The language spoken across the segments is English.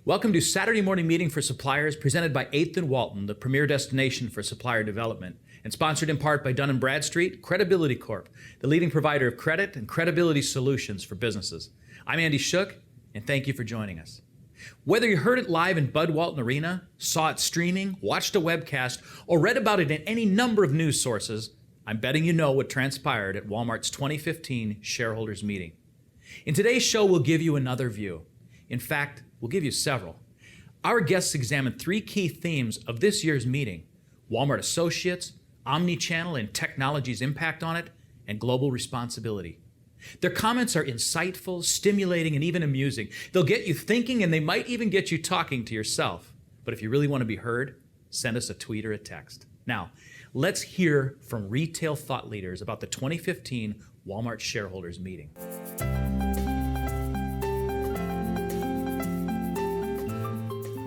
Welcome to Saturday Morning Meeting for Suppliers, presented by 8th and Walton, the premier destination for supplier development, and sponsored in part by Dun & Bradstreet Credibility Corp., the leading provider of credit and credibility solutions for businesses. I'm Andy Shook, and thank you for joining us. Whether you heard it live in Bud Walton Arena, saw it streaming, watched a webcast, or read about it in any number of news sources, I'm betting you know what transpired at Walmart's 2015 shareholders meeting. In today's show, we'll give you another view. In fact, we'll give you several. Our guests examine three key themes of this year's meeting: Walmart associates, omni-channel and technology's impact on it, and global responsibility. Their comments are insightful, stimulating, and even amusing. They'll get you thinking, and they might even get you talking to yourself. But if you really want to be heard, send us a tweet or a text. Now, let's hear from retail thought leaders about the 2015 Walmart shareholders meeting.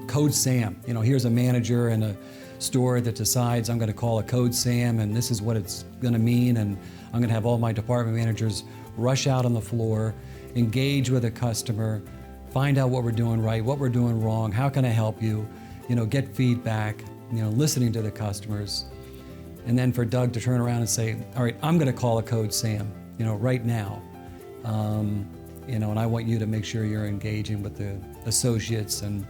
Code Sam. Here's a manager in a store that decides I'm going to call a Code Sam, and this is what it's going to mean, and I'm going to have all my department managers rush out on the floor, engage with a customer, find out what we're doing right, what we're doing wrong, how can I help you, get feedback, listening to the customers. And then for Doug to turn around and say, all right, I'm going to call a Code Sam, right now. And I want you to make sure you're engaging with the associates and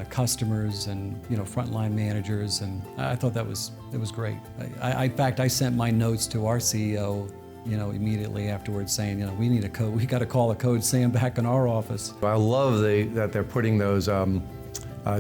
customers and frontline managers, and I thought it was great. In fact, I sent my notes to our CEO, immediately afterwards, saying, we got to call a Code Sam back in our office. I love that they're putting those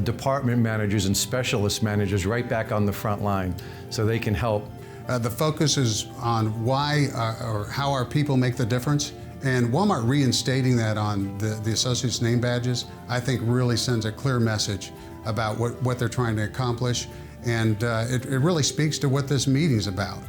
department managers and specialist managers right back on the front line, so they can help. The focus is on why or how our people make the difference. And Walmart reinstating that on the associates' name badges, I think really sends a clear message about what they're trying to accomplish. And it really speaks to what this meeting's about.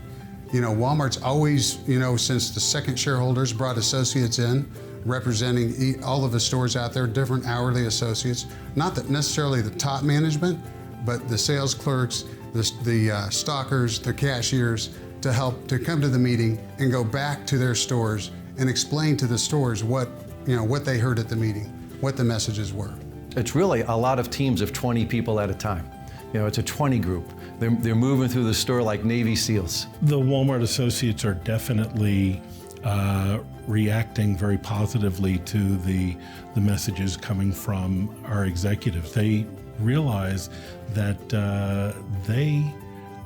Walmart's always, since the second shareholders brought associates in, representing all of the stores out there, different hourly associates, not that necessarily the top management, but the sales clerks, the stockers, the cashiers, to come to the meeting and go back to their stores and explain to the stores what they heard at the meeting, what the messages were. It's really a lot of teams of 20 people at a time. It's a 20 group. They're moving through the store like Navy SEALs. The Walmart associates are definitely reacting very positively to the messages coming from our executives. They realize that they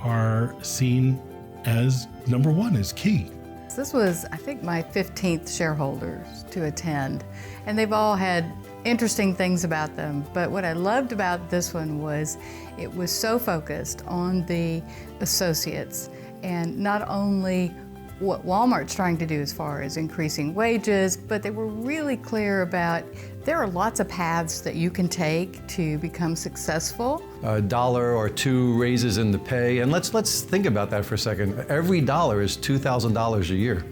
are seen as number one, as key. This was, I think, my 15th shareholders to attend, and they've all had interesting things about them. But what I loved about this one was it was so focused on the associates, and not only what Walmart's trying to do as far as increasing wages, but they were really clear about there are lots of paths that you can take to become successful. $1 or $2 raises in the pay, and let's think about that for a second. Every dollar is $2,000 a year.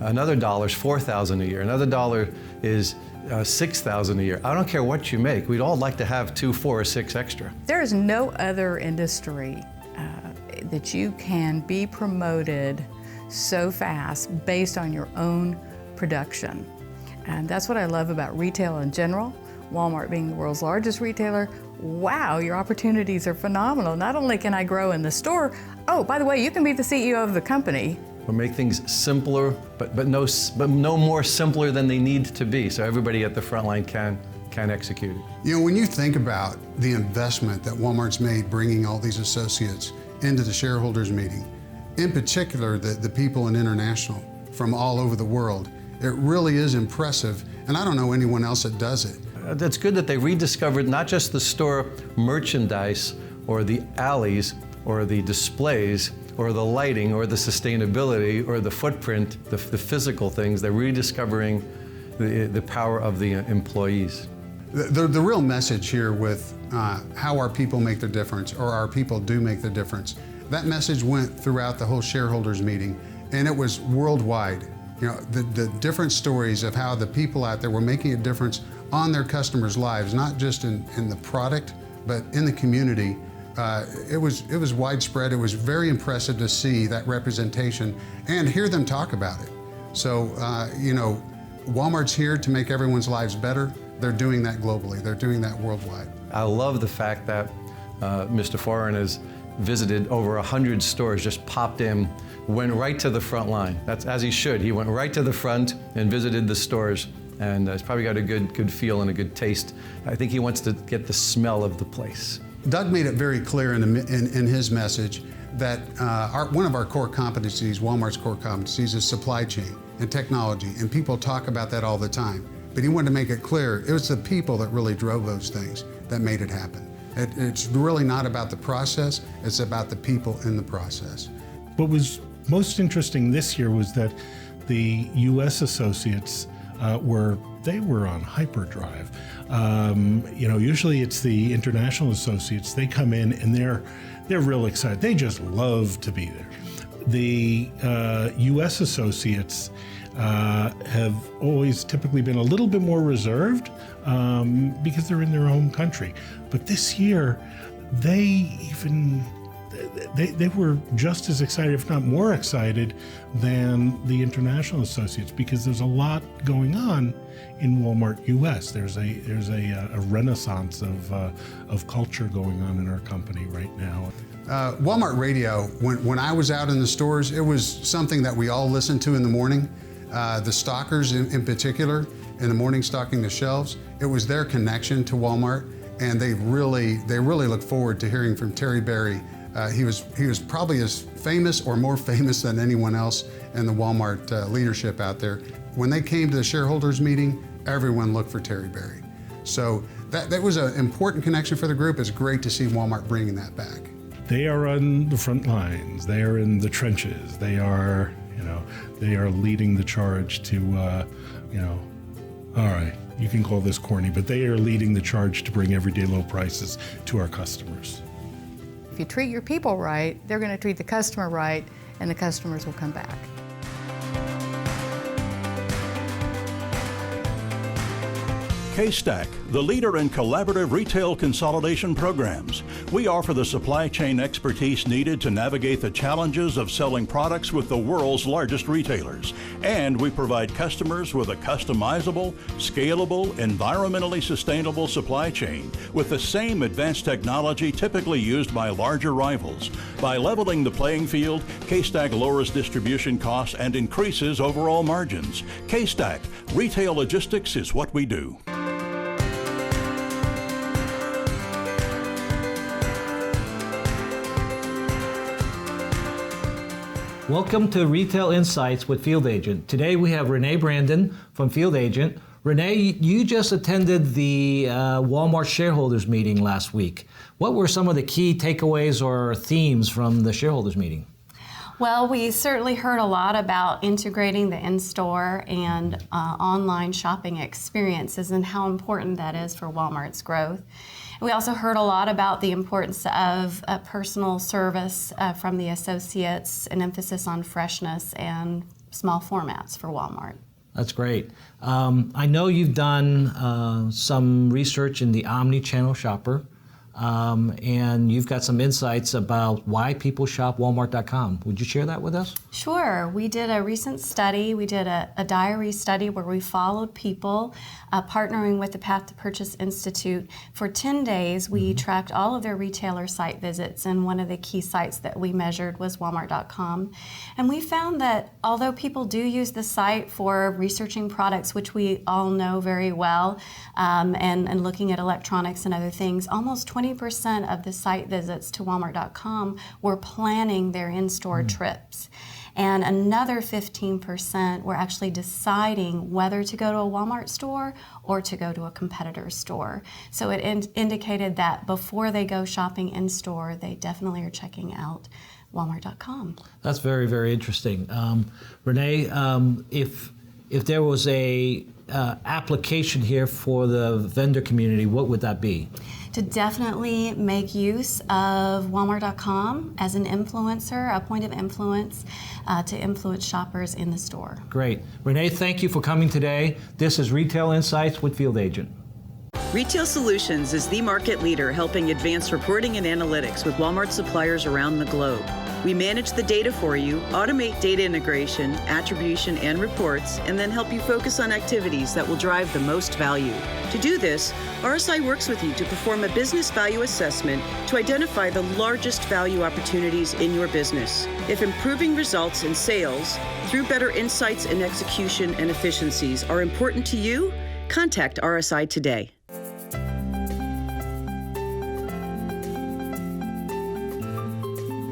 Another dollar is $4,000 a year. Another dollar is $6,000 a year. I don't care what you make. We'd all like to have 2, 4, or 6 extra. There is no other industry that you can be promoted so fast based on your own production. And that's what I love about retail in general. Walmart being the world's largest retailer, wow, your opportunities are phenomenal. Not only can I grow in the store, oh, by the way, you can be the CEO of the company. We'll make things simpler, but no more simpler than they need to be, so everybody at the front line can execute it. When you think about the investment that Walmart's made bringing all these associates into the shareholders meeting, in particular the people in international from all over the world, it really is impressive, and I don't know anyone else that does it. That's good that they rediscovered not just the store merchandise or the alleys or the displays or the lighting or the sustainability or the footprint, the physical things. They're rediscovering the power of the employees. The real message here with how our people make the difference, or our people do make the difference, that message went throughout the whole shareholders meeting, and it was worldwide. The different stories of how the people out there were making a difference on their customers' lives, not just in the product, but in the community. It was widespread. It was very impressive to see that representation and hear them talk about it. So, Walmart's here to make everyone's lives better, They're doing that globally. They're doing that worldwide. I love the fact that Mr. Foreign has visited over 100 stores, just popped in, went right to the front line. That's as he should. He went right to the front and visited the stores, and he's probably got a good feel and a good taste. I think he wants to get the smell of the place. Doug made it very clear in his message that one of our core competencies, Walmart's core competencies, is supply chain and technology, and people talk about that all the time. But he wanted to make it clear it was the people that really drove those things that made it happen. It's really not about the process, it's about the people in the process. What was most interesting this year was that the U.S. associates were on hyperdrive. Usually it's the international associates. They come in and they're real excited. They just love to be there. The U.S. associates have always typically been a little bit more reserved because they're in their home country. But this year, they were just as excited, if not more excited, than the international associates, because there's a lot going on in Walmart US. There's a renaissance of culture going on in our company right now. Walmart Radio, when I was out in the stores, it was something that we all listened to in the morning. The stockers in particular, in the morning stocking the shelves, it was their connection to Walmart, and they really look forward to hearing from Terry Berry. He was probably as famous or more famous than anyone else in the Walmart leadership out there. When they came to the shareholders meeting, everyone looked for Terry Berry. So that was an important connection for the group. It's great to see Walmart bringing that back. They are on the front lines. They are in the trenches. They are leading the charge to, all right, you can call this corny, but they are leading the charge to bring everyday low prices to our customers. If you treat your people right, they're going to treat the customer right, and the customers will come back. K-Stack, the leader in collaborative retail consolidation programs. We offer the supply chain expertise needed to navigate the challenges of selling products with the world's largest retailers. And we provide customers with a customizable, scalable, environmentally sustainable supply chain with the same advanced technology typically used by larger rivals. By leveling the playing field, K-Stack lowers distribution costs and increases overall margins. K-Stack, retail logistics is what we do. Welcome to Retail Insights with Field Agent. Today we have Renee Brandon from Field Agent. Renee, you just attended the Walmart Shareholders meeting last week. What were some of the key takeaways or themes from the shareholders meeting? Well, we certainly heard a lot about integrating the in-store and online shopping experiences and how important that is for Walmart's growth. We also heard a lot about the importance of personal service from the associates, an emphasis on freshness and small formats for Walmart. That's great. I know you've done some research in the omni-channel shopper, and you've got some insights about why people shop Walmart.com. Would you share that with us? Sure. We did a recent study. We did a diary study where we followed people partnering with the Path to Purchase Institute. For 10 days, we tracked all of their retailer site visits, and one of the key sites that we measured was Walmart.com. And we found that although people do use the site for researching products, which we all know very well, and looking at electronics and other things, almost 20% of the site visits to Walmart.com were planning their in-store trips. And another 15% were actually deciding whether to go to a Walmart store or to go to a competitor's store. So it indicated that before they go shopping in-store, they definitely are checking out Walmart.com. That's very, very interesting. Renee, if there was a application here for the vendor community, what would that be? To definitely make use of Walmart.com as an influencer, a point of influence to influence shoppers in the store. Great. Renee, thank you for coming today. This is Retail Insights with Field Agent. Retail Solutions is the market leader helping advance reporting and analytics with Walmart suppliers around the globe. We manage the data for you, automate data integration, attribution, and reports, and then help you focus on activities that will drive the most value. To do this, RSI works with you to perform a business value assessment to identify the largest value opportunities in your business. If improving results in sales through better insights and execution and efficiencies are important to you, contact RSI today.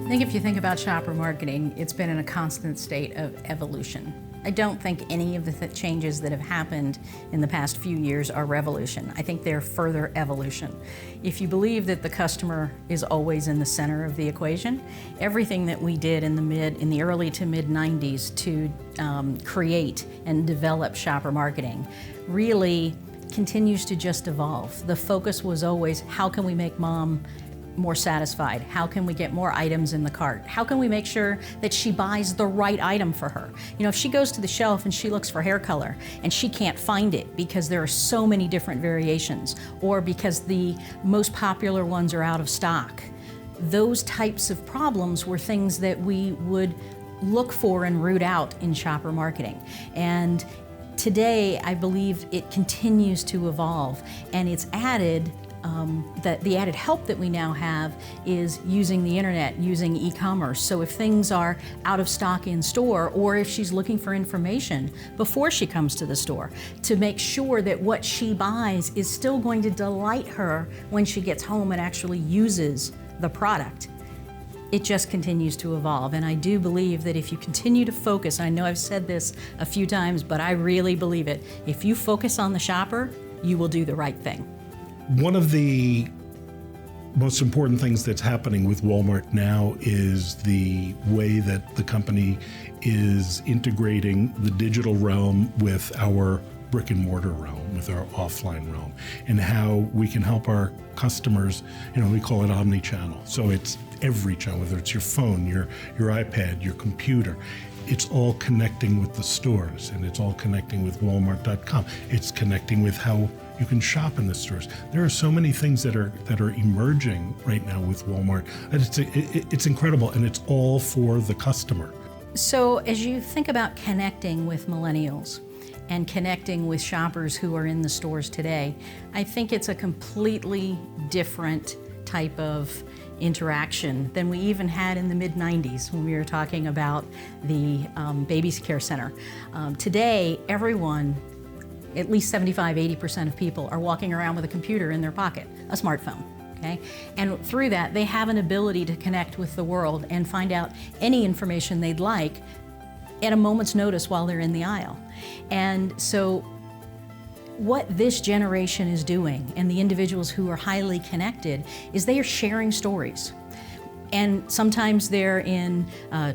I think if you think about shopper marketing, it's been in a constant state of evolution. I don't think any of the changes that have happened in the past few years are revolution. I think they're further evolution. If you believe that the customer is always in the center of the equation, everything that we did in the early to mid 90s to create and develop shopper marketing really continues to just evolve. The focus was always, how can we make mom more satisfied? How can we get more items in the cart? How can we make sure that she buys the right item for her? You know, if she goes to the shelf and she looks for hair color and she can't find it because there are so many different variations, or because the most popular ones are out of stock, those types of problems were things that we would look for and root out in shopper marketing. And today, I believe it continues to evolve, and it's added the added help that we now have is using the internet, using e-commerce. So if things are out of stock in store, or if she's looking for information before she comes to the store, to make sure that what she buys is still going to delight her when she gets home and actually uses the product. It just continues to evolve, and I do believe that if you continue to focus, and I know I've said this a few times, but I really believe it, if you focus on the shopper, you will do the right thing. One of the most important things that's happening with Walmart now is the way that the company is integrating the digital realm with our brick and mortar realm, with our offline realm, and how we can help our customers, we call it omni-channel. So it's every channel, whether it's your phone, your iPad, your computer. It's all connecting with the stores, and it's all connecting with Walmart.com. It's connecting with how you can shop in the stores. There are so many things that are emerging right now with Walmart. It's incredible, and it's all for the customer. So as you think about connecting with millennials and connecting with shoppers who are in the stores today, I think it's a completely different type of interaction than we even had in the mid-90s when we were talking about the baby care center. Today, everyone, at least 75–80% of people, are walking around with a computer in their pocket, a smartphone. Okay? And through that, they have an ability to connect with the world and find out any information they'd like at a moment's notice while they're in the aisle. And so what this generation is doing, and the individuals who are highly connected, is they are sharing stories. And sometimes they're in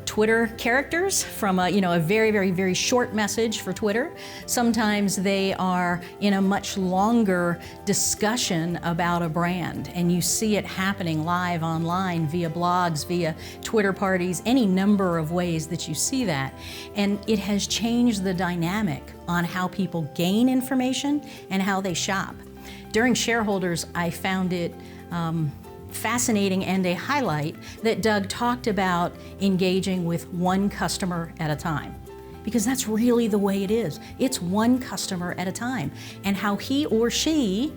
Twitter characters from a very, very, very short message for Twitter. Sometimes they are in a much longer discussion about a brand, and you see it happening live online via blogs, via Twitter parties, any number of ways that you see that. And it has changed the dynamic on how people gain information and how they shop. During Shareholders, I found it fascinating and a highlight that Doug talked about engaging with one customer at a time, because that's really the way it is. It's one customer at a time, and how he or she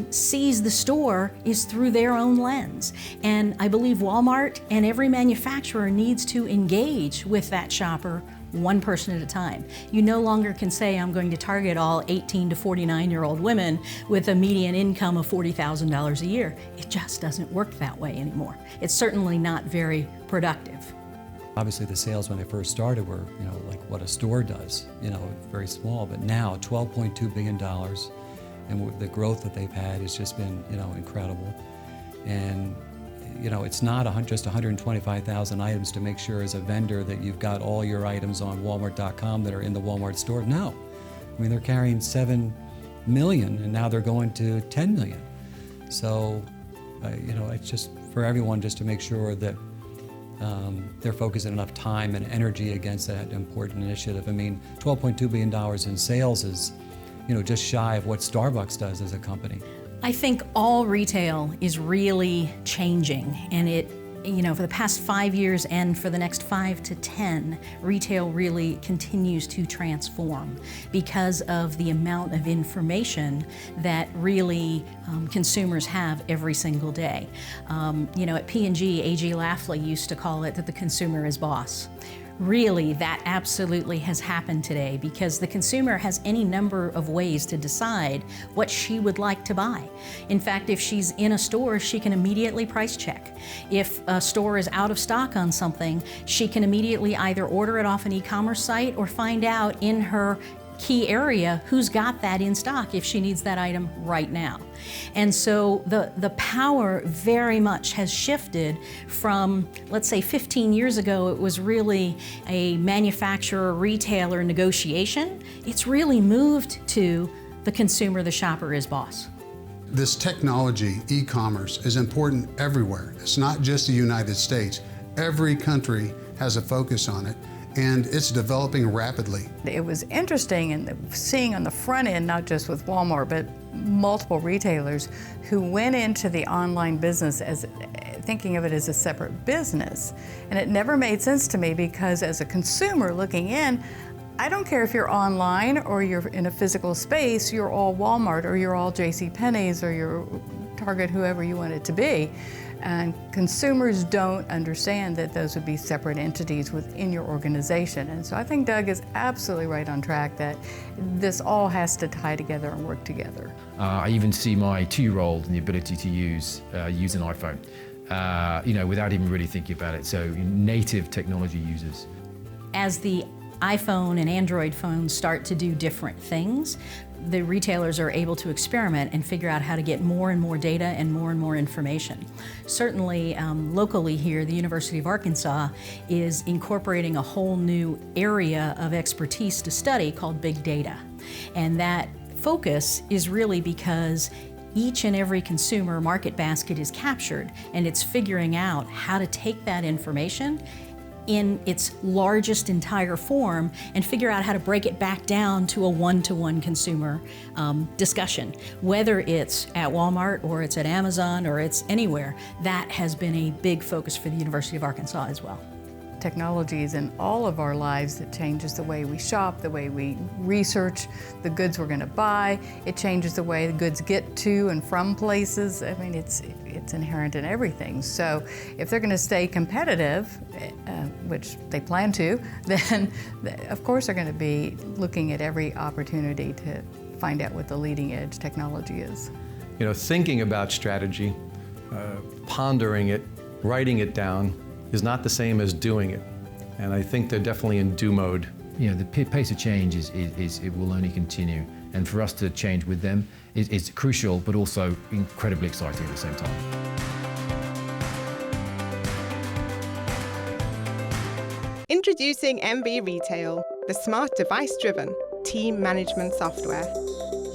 sees the store is through their own lens. And I believe Walmart and every manufacturer needs to engage with that shopper one person at a time. You no longer can say, I'm going to target all 18 to 49-year-old women with a median income of $40,000 a year. It just doesn't work that way anymore. It's certainly not very productive. Obviously the sales when they first started were, like what a store does, very small, but now $12.2 billion, and the growth that they've had has just been, incredible. And it's not just 125,000 items to make sure as a vendor that you've got all your items on Walmart.com that are in the Walmart store. No. I mean, they're carrying 7 million, and now they're going to 10 million. So, it's just for everyone just to make sure that they're focusing enough time and energy against that important initiative. I mean, $12.2 billion in sales is, just shy of what Starbucks does as a company. I think all retail is really changing, and it for the past 5 years and for the next 5 to 10, retail really continues to transform because of the amount of information that really consumers have every single day. At P&G, A.G. Lafley used to call it that the consumer is boss. Really, that absolutely has happened today because the consumer has any number of ways to decide what she would like to buy. In fact, if she's in a store, she can immediately price check. If a store is out of stock on something, she can immediately either order it off an e-commerce site or find out in her key area who's got that in stock if she needs that item right now. And so the power very much has shifted from, let's say 15 years ago, it was really a manufacturer-retailer negotiation. It's really moved to the consumer, the shopper is boss. This technology, e-commerce, is important everywhere. It's not just the United States. Every country has a focus on it, and it's developing rapidly. It was interesting in seeing on the front end, not just with Walmart, but multiple retailers who went into the online business as thinking of it as a separate business. And it never made sense to me because as a consumer looking in, I don't care if you're online or you're in a physical space, you're all Walmart or you're all JCPenney's or you're Target, whoever you want it to be. And consumers don't understand that those would be separate entities within your organization. And so I think Doug is absolutely right on track that this all has to tie together and work together. I even see my 2-year-old and the ability to use an iPhone, without even really thinking about it. So native technology users. As the iPhone and Android phones start to do different things, the retailers are able to experiment and figure out how to get more and more data and more information. Certainly, locally here, the University of Arkansas is incorporating a whole new area of expertise to study called big data. And that focus is really because each and every consumer market basket is captured, and it's figuring out how to take that information in its largest entire form and figure out how to break it back down to a one-to-one consumer discussion. Whether it's at Walmart or it's at Amazon or it's anywhere, that has been a big focus for the University of Arkansas as well. Technology is in all of our lives. It changes the way we shop, the way we research the goods we're going to buy. It changes the way the goods get to and from places. I mean, it's inherent in everything. So if they're going to stay competitive, which they plan to, then of course they're going to be looking at every opportunity to find out what the leading edge technology is. Thinking about strategy, pondering it, writing it down, is not the same as doing it. And I think they're definitely in do mode. The pace of change it will only continue. And for us to change with them is crucial, but also incredibly exciting at the same time. Introducing MV Retail, the smart device-driven team management software.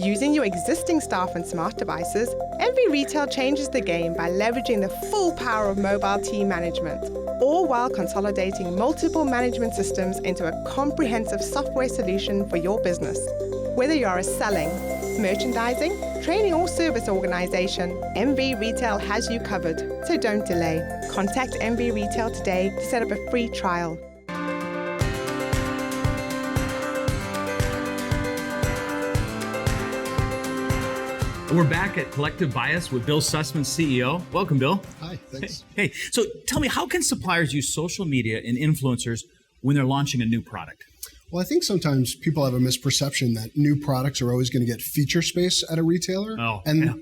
Using your existing staff and smart devices, MV Retail changes the game by leveraging the full power of mobile team management, all while consolidating multiple management systems into a comprehensive software solution for your business. Whether you are a selling, merchandising, training or service organization, MV Retail has you covered, so don't delay. Contact MV Retail today to set up a free trial. We're back at Collective Bias with Bill Sussman, CEO. Welcome, Bill. Hi, thanks. Hey, so tell me, how can suppliers use social media and influencers when they're launching a new product? Well, I think sometimes people have a misperception that new products are always going to get feature space at a retailer,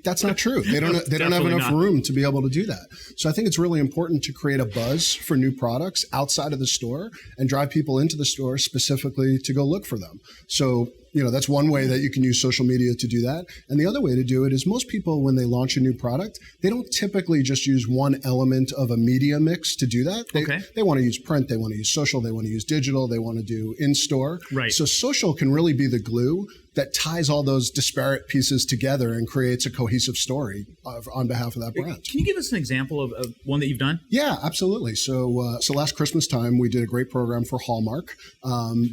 that's not true. They don't have enough room to be able to do that. So I think it's really important to create a buzz for new products outside of the store and drive people into the store specifically to go look for them. So that's one way that you can use social media to do that. And the other way to do it is most people, when they launch a new product, they don't typically just use one element of a media mix to do that. They want to use print, they want to use social, they want to use digital, they want to do in-store. Right. So social can really be the glue that ties all those disparate pieces together and creates a cohesive story on behalf of that brand. Can you give us an example of one that you've done? Yeah, absolutely. So last Christmas time, we did a great program for Hallmark.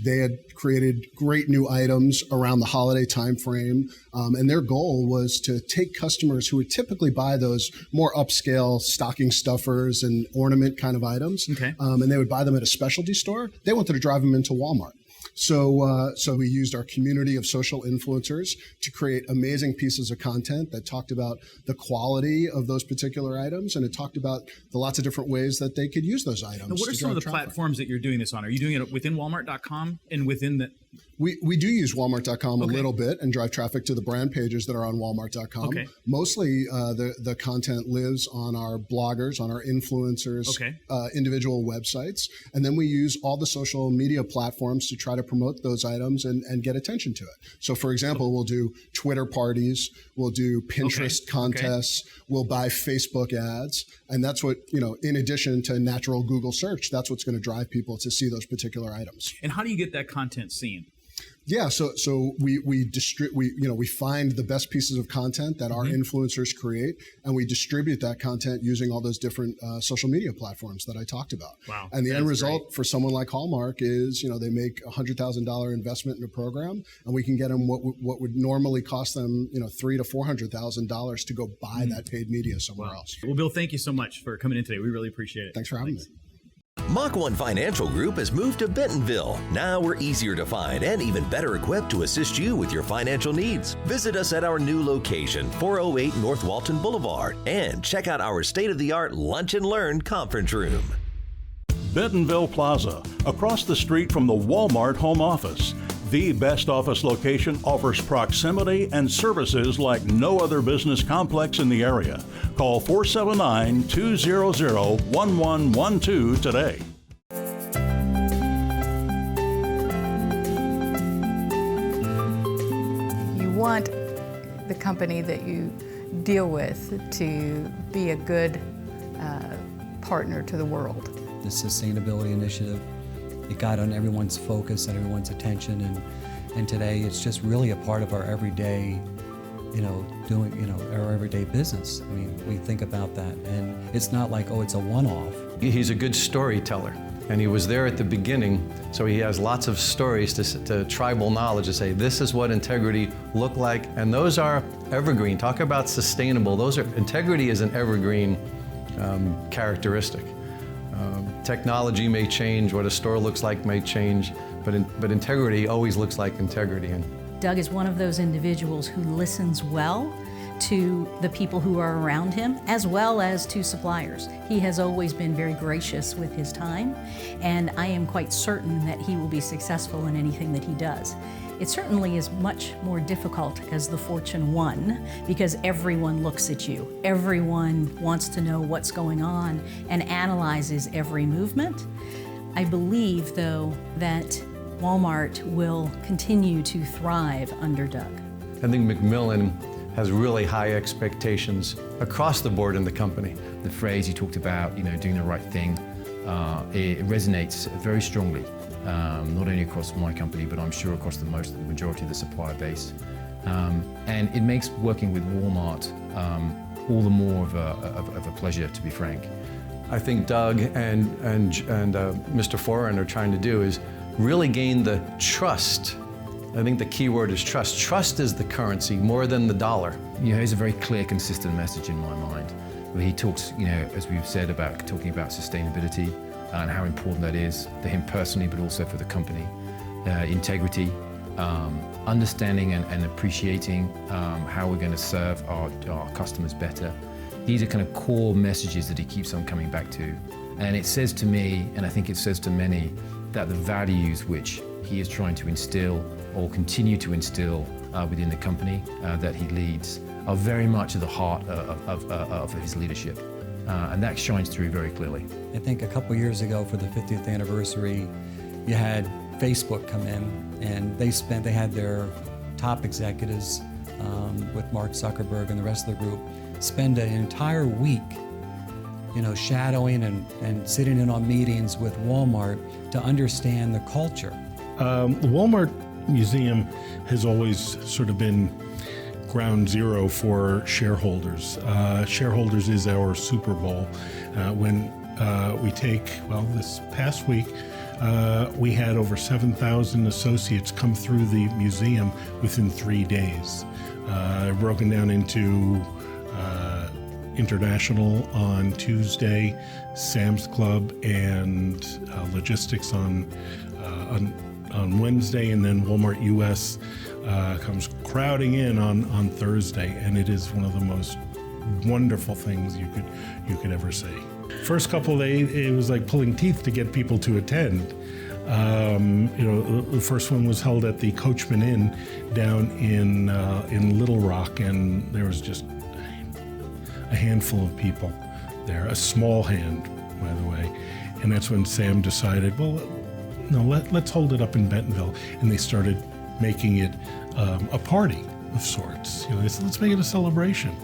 They had created great new items around the holiday time frame, and their goal was to take customers who would typically buy those more upscale stocking stuffers and ornament kind of items, and they would buy them at a specialty store. They wanted to drive them into Walmart. So we used our community of social influencers to create amazing pieces of content that talked about the quality of those particular items, and it talked about the lots of different ways that they could use those items. Now, what are some of the platforms that you're doing this on? Are you doing it within Walmart.com and within the... We do use Walmart.com a little bit and drive traffic to the brand pages that are on Walmart.com. Mostly the content lives on our bloggers, on our influencers, individual websites. And then we use all the social media platforms to try to promote those items and get attention to it. So for example, we'll do Twitter parties, we'll do Pinterest contests, we'll buy Facebook ads. And that's what, in addition to natural Google search, that's what's going to drive people to see those particular items. And how do you get that content seen? Yeah, so we find the best pieces of content that our influencers create, and we distribute that content using all those different social media platforms that I talked about. Wow, and the end result for someone like Hallmark is, they make a $100,000 investment in a program, and we can get them what would normally cost them, $300,000 to $400,000 to go buy that paid media somewhere else. Well, Bill, thank you so much for coming in today. We really appreciate it. Thanks for having me. Mach 1 Financial Group has moved to Bentonville. Now we're easier to find and even better equipped to assist you with your financial needs. Visit us at our new location, 408 North Walton Boulevard, and check out our state-of-the-art Lunch and Learn conference room. Bentonville Plaza, across the street from the Walmart home office. The best office location offers proximity and services like no other business complex in the area. Call 479-200-1112 today. You want the company that you deal with to be a good partner to the world. The sustainability initiative, it got on everyone's focus and everyone's attention, and today it's just really a part of our everyday, our everyday business. I mean, we think about that, and it's not like, it's a one-off. He's a good storyteller, and he was there at the beginning, so he has lots of stories to tribal knowledge to say, this is what integrity looked like, and those are evergreen. Talk about sustainable. Integrity is an evergreen characteristic. Technology may change, what a store looks like may change, but integrity always looks like integrity. And Doug is one of those individuals who listens well to the people who are around him, as well as to suppliers. He has always been very gracious with his time, and I am quite certain that he will be successful in anything that he does. It certainly is much more difficult as the Fortune 1 because everyone looks at you. Everyone wants to know what's going on and analyzes every movement. I believe, though, that Walmart will continue to thrive under Doug. I think Macmillan has really high expectations across the board in the company. The phrase you talked about, doing the right thing, it resonates very strongly. Not only across my company, but I'm sure across the majority of the supplier base. And it makes working with Walmart all the more of a pleasure, to be frank. I think Doug and Mr. Foran are trying to do is really gain the trust. I think the key word is trust. Trust is the currency more than the dollar. Here's a very clear, consistent message in my mind. Where he talks, as we've said, about talking about sustainability, and how important that is to him personally, but also for the company. Integrity, understanding and appreciating how we're going to serve our customers better. These are kind of core messages that he keeps on coming back to. And it says to me, and I think it says to many, that the values which he is trying to instill or continue to instill within the company that he leads are very much at the heart of his leadership. And that shines through very clearly. I think a couple years ago for the 50th anniversary, you had Facebook come in, and they had their top executives with Mark Zuckerberg and the rest of the group spend an entire week, shadowing and sitting in on meetings with Walmart to understand the culture. Walmart museum has always sort of been ground zero for shareholders. Shareholders is our Super Bowl. When we take, well, this past week, we had over 7,000 associates come through the museum within 3 days. Broken down into International on Tuesday, Sam's Club and Logistics on Wednesday, and then Walmart US comes crowding in on Thursday, and it is one of the most wonderful things you could ever see. First couple of days, it was like pulling teeth to get people to attend. The first one was held at the Coachman Inn down in Little Rock, and there was just a handful of people there, a small hand, by the way. And that's when Sam decided, well, no, let's hold it up in Bentonville, and they started making it a party of sorts. They said, let's make it a celebration.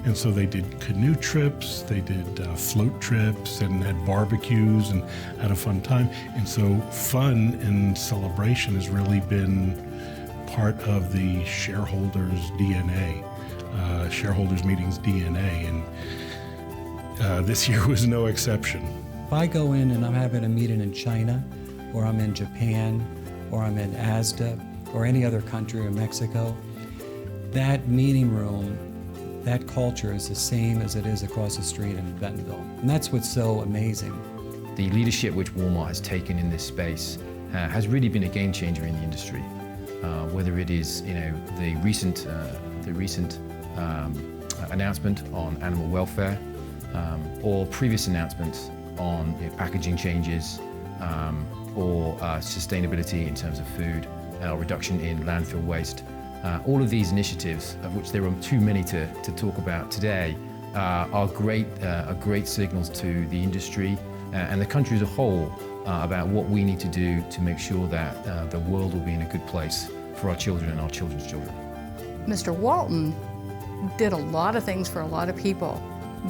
And so they did canoe trips, they did float trips, and had barbecues, and had a fun time. And so fun and celebration has really been part of the shareholders' DNA, shareholders meetings DNA, and this year was no exception. If I go in and I'm having a meeting in China, or I'm in Japan, or I'm in ASDA, or any other country, or Mexico, that meeting room, that culture is the same as it is across the street in Bentonville. And that's what's so amazing. The leadership which Walmart has taken in this space has really been a game changer in the industry. Whether it is the recent announcement on animal welfare, or previous announcements on packaging changes, or sustainability in terms of food, reduction in landfill waste. All of these initiatives, of which there are too many to talk about today, are great signals to the industry and the country as a whole about what we need to do to make sure that the world will be in a good place for our children and our children's children. Mr. Walton did a lot of things for a lot of people,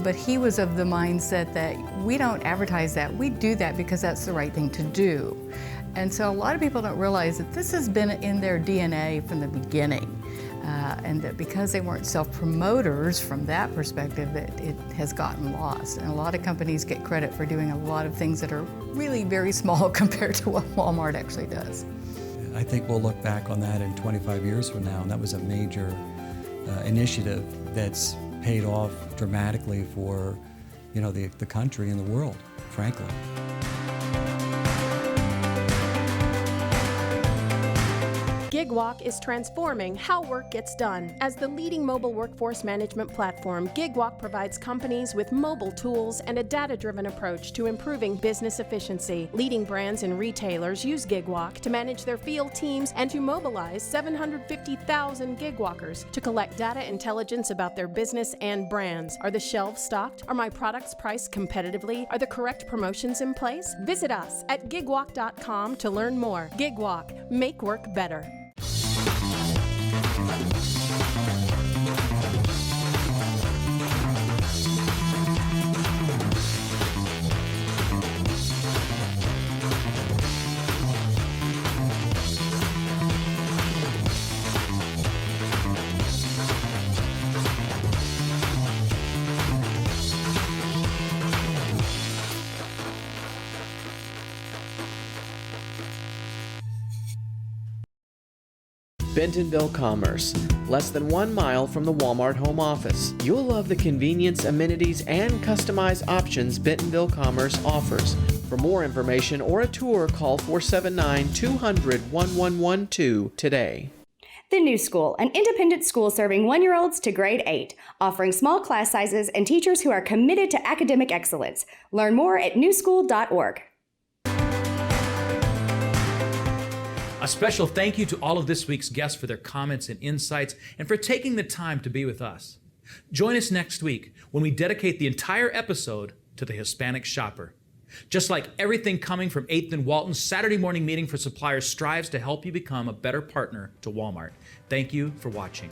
but he was of the mindset that we don't advertise that, we do that because that's the right thing to do. And so a lot of people don't realize that this has been in their DNA from the beginning, and that because they weren't self-promoters from that perspective, it has gotten lost. And a lot of companies get credit for doing a lot of things that are really very small compared to what Walmart actually does. I think we'll look back on that in 25 years from now, and that was a major initiative that's paid off dramatically for the country and the world, frankly. GigWalk is transforming how work gets done. As the leading mobile workforce management platform, GigWalk provides companies with mobile tools and a data-driven approach to improving business efficiency. Leading brands and retailers use GigWalk to manage their field teams and to mobilize 750,000 GigWalkers to collect data intelligence about their business and brands. Are the shelves stocked? Are my products priced competitively? Are the correct promotions in place? Visit us at gigwalk.com to learn more. GigWalk, make work better. Bentonville Commerce, less than 1 mile from the Walmart home office. You'll love the convenience, amenities, and customized options Bentonville Commerce offers. For more information or a tour, call 479-200-1112 today. The New School, an independent school serving 1-year-olds to grade 8, offering small class sizes and teachers who are committed to academic excellence. Learn more at newschool.org. A special thank you to all of this week's guests for their comments and insights and for taking the time to be with us. Join us next week when we dedicate the entire episode to the Hispanic Shopper. Just like everything coming from 8th and Walton, Saturday morning meeting for suppliers strives to help you become a better partner to Walmart. Thank you for watching.